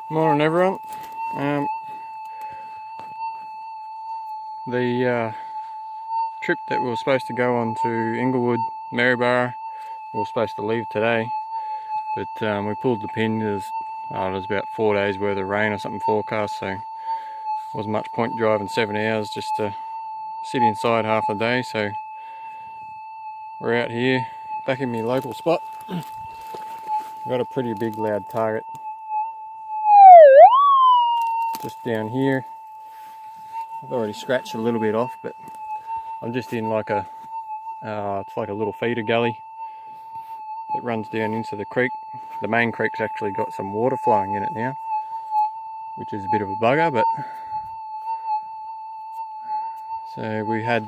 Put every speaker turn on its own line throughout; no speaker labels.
Morning everyone. Um, the trip that we were supposed to go on to Inglewood, Maryborough, we were supposed to leave today, but we pulled the pin. There's about 4 days worth of rain or something forecast, so wasn't much point driving 7 hours just to sit inside half the day. So we're out here back in my local spot. Got a pretty big loud target just down here. I've already scratched a little bit off, but I'm just in like a it's like a little feeder gully that runs down into the creek. The main creek's actually got some water flowing in it now, which is a bit of a bugger, but so we had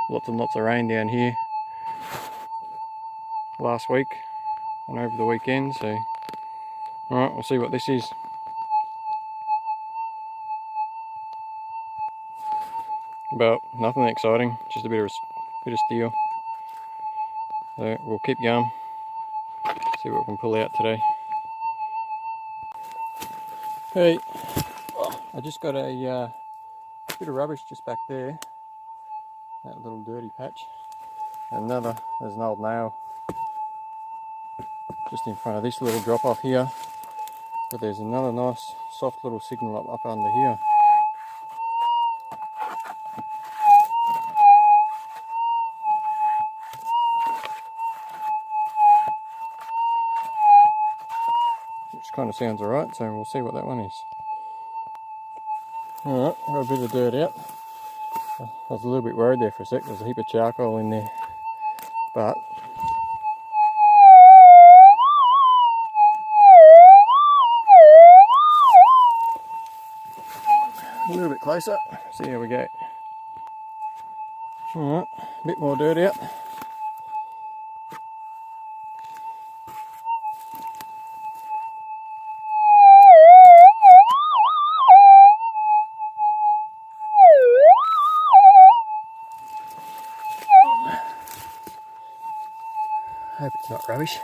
lots and lots of rain down here last week and over the weekend. So alright, we'll see what this is. But nothing exciting, just a bit of steel. So we'll keep going, see what we can pull out today. Hey, I just got a bit of rubbish just back there, that little dirty patch. There's an old nail just in front of this little drop off here, but there's another nice soft little signal up under here. Which kind of sounds alright, so we'll see what that one is. Alright, got a bit of dirt out. I was a little bit worried there for a sec, there's a heap of charcoal in there, but a little bit closer, see how we go. Alright, a bit more dirt out. Hope it's not rubbish.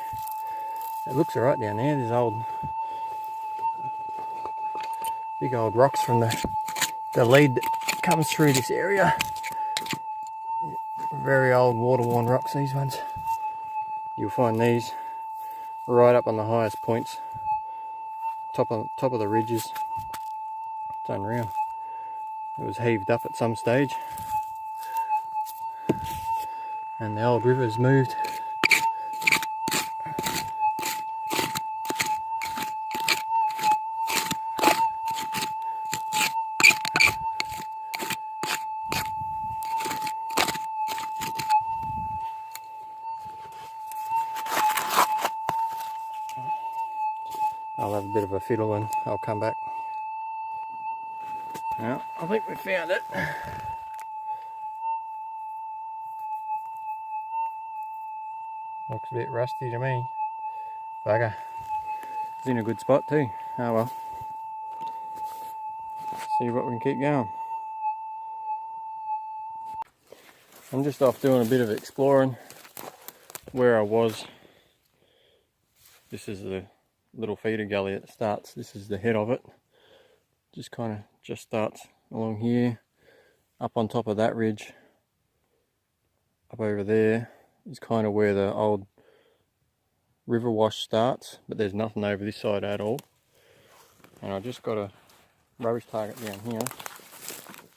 It looks alright down there. There's big old rocks from the lead that comes through this area. Very old water-worn rocks, these ones. You'll find these right up on the highest points, top of the ridges. It's unreal. It was heaved up at some stage, and the old river's moved. I'll have a bit of a fiddle and I'll come back. Now, I think we found it. Looks a bit rusty to me. Bugger. It's in a good spot too. Oh well. See what we can keep going. I'm just off doing a bit of exploring where I was. This is the little feeder gully that starts. This is the head of it. Just starts along here, up on top of that ridge. Up over there is kind of where the old river wash starts, but there's nothing over this side at all. And I just got a rubbish target down here.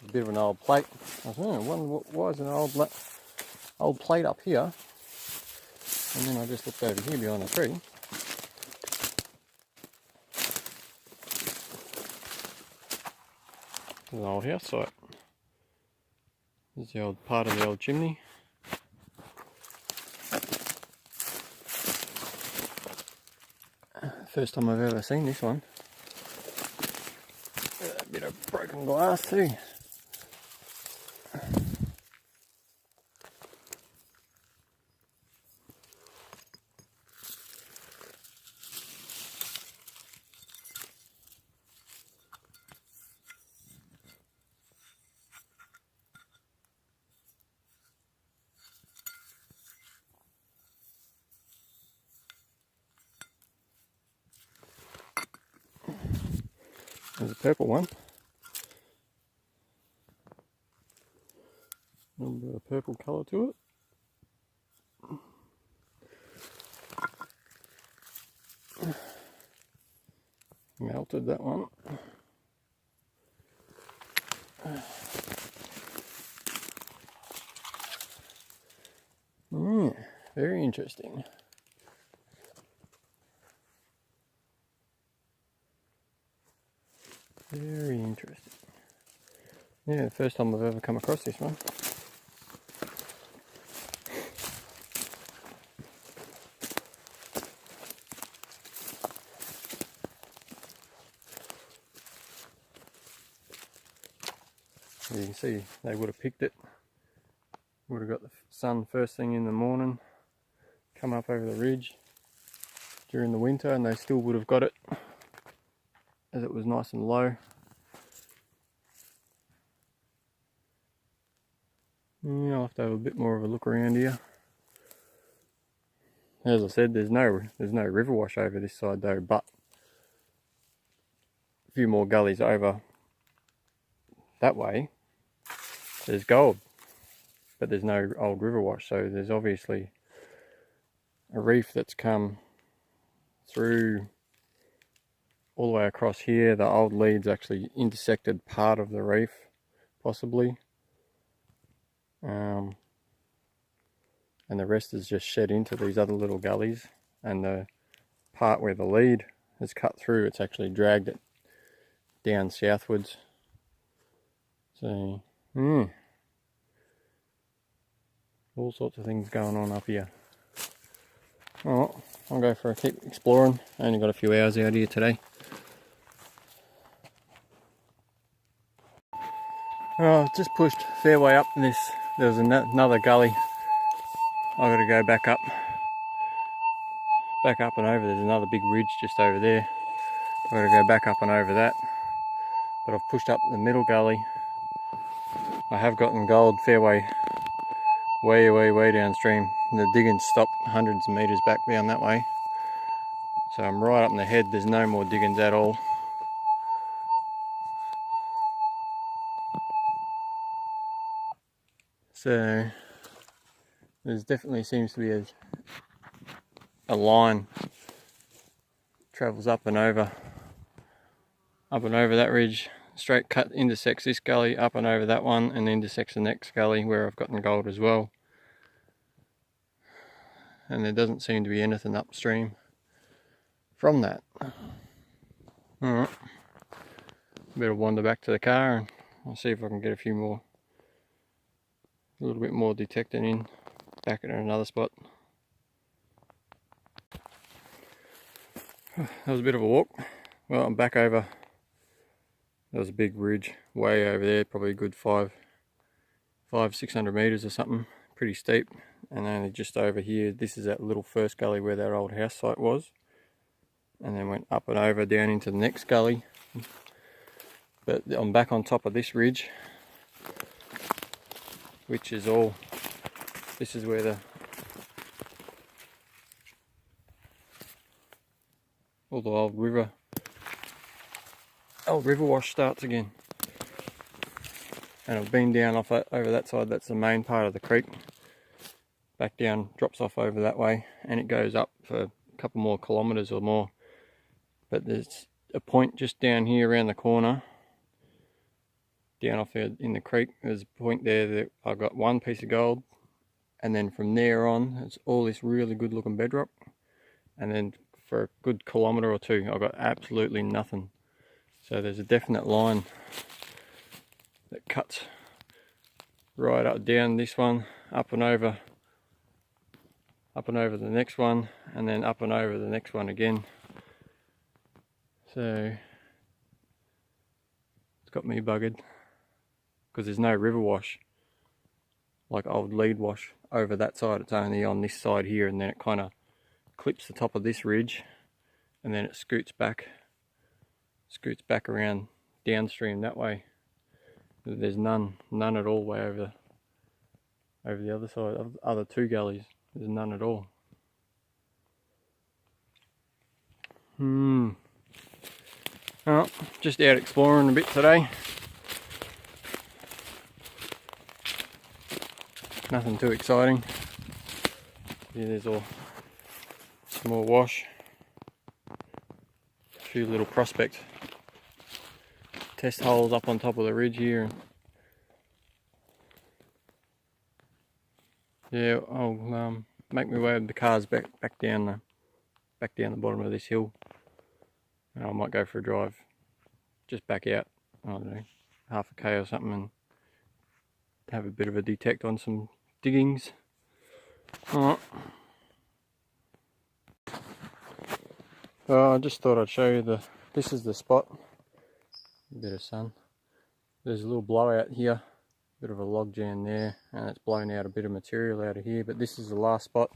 A bit of an old plate. I was wondering why is an old plate up here? And then I just looked over here behind the tree. There's an old house site. This is the old part of the old chimney. First time I've ever seen this one. A bit of broken glass too. There's a purple one. A little bit of purple colour to it. Melted that one. Yeah, very interesting. Very interesting. Yeah, the first time I've ever come across this one. You can see they would have picked it. Would have got the sun first thing in the morning, come up over the ridge during the winter, and they still would have got it as it was nice and low. Yeah, I'll have to have a bit more of a look around here. As I said, there's no river wash over this side though, but a few more gullies over that way, there's gold, but there's no old river wash, so there's obviously a reef that's come through all the way across here. The old leads actually intersected part of the reef, possibly, and the rest is just shed into these other little gullies, and the part where the lead has cut through, it's actually dragged it down southwards. So all sorts of things going on up here. Alright, I'll go for a keep exploring. I only got a few hours out here today. I've just pushed a fair way up this. There was another gully. I've got to go back up and over. There's another big ridge just over there. I've got to go back up and over that. But I've pushed up the middle gully. I have gotten gold fairway way downstream. The digging stopped hundreds of meters back down that way. So I'm right up in the head. There's no more diggings at all. So there's definitely seems to be a line travels up and over that ridge, straight cut, intersects this gully, up and over that one, and intersects the next gully where I've gotten gold as well. And there doesn't seem to be anything upstream from that. Alright, better wander back to the car and I'll see if I can get a little bit more detecting in back at another spot. That was a bit of a walk. Well, I'm back over. There was a big ridge way over there, probably a good 600 meters or something, pretty steep. And only just over here, this is that little first gully where that old house site was, and then went up and over down into the next gully. But I'm back on top of this ridge, which is all, this is where all the old river wash starts again. And I've been down off over that side. That's the main part of the creek. Back down, drops off over that way, and it goes up for a couple more kilometers or more. But there's a point just down here around the corner, down off there in the creek. There's a point there that I got one piece of gold, and then from there on, it's all this really good looking bedrock. And then for a good kilometre or two, I got absolutely nothing. So there's a definite line that cuts right up down this one, up and over the next one, and then up and over the next one again. So it's got me buggered because there's no river wash like old lead wash over that side. It's only on this side here, and then it kind of clips the top of this ridge, and then it scoots back around downstream that way. There's none at all way over the other side of the other two gullies. There's none at all. Oh, just out exploring a bit today. Nothing too exciting. Yeah, there's all some more wash. A few little prospect test holes up on top of the ridge here. Yeah, I'll make my way with the cars back down the bottom of this hill, and I might go for a drive just back out. I don't know, half a k or something, and have a bit of a detect on some diggings. Alright. I just thought I'd show you this is the spot. A bit of sun. There's a little blowout here, bit of a log jam there, and it's blown out a bit of material out of here. But this is the last spot.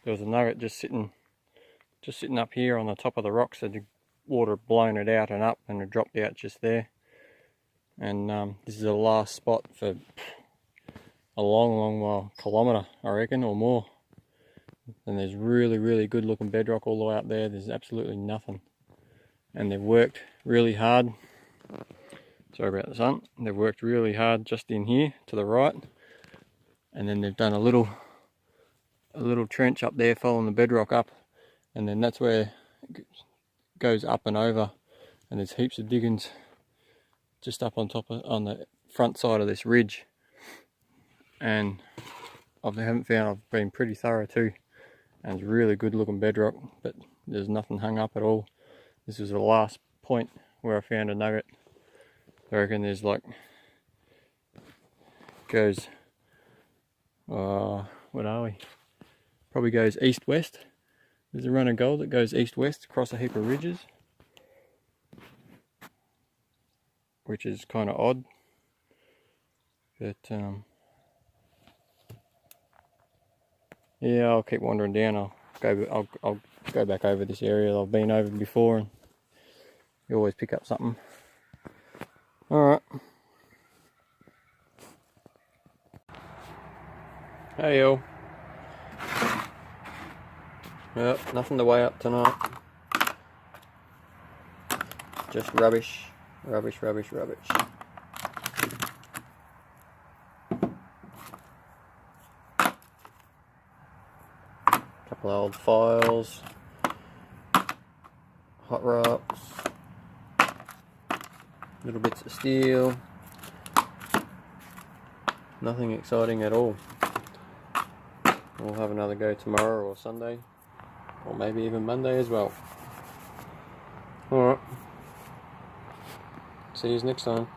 There was a nugget just sitting up here on the top of the rocks. So the water blown it out and up, and it dropped out just there. And this is the last spot for a long while, kilometre I reckon, or more. And there's really good looking bedrock all the way up there. There's absolutely nothing, and they've worked really hard. Sorry about the sun. They've worked really hard just in here to the right, and then they've done a little trench up there following the bedrock up, and then that's where it goes up and over, and there's heaps of diggings just up on the front side of this ridge. And I've been pretty thorough too, and it's really good looking bedrock, but there's nothing hung up at all. This was the last point where I found a nugget. I reckon there's like, goes, what are we? Probably goes east-west. There's a run of gold that goes east-west across a heap of ridges, which is kind of odd. But yeah, I'll keep wandering down. I'll go back over this area I've been over before, and you always pick up something. Alright. Hey yo. Yep, nothing to weigh up tonight. Just rubbish. Couple of old files. Hot rocks. Little bits of steel. Nothing exciting at all. We'll have another go tomorrow or Sunday, or maybe even Monday as well. Alright. See you next time.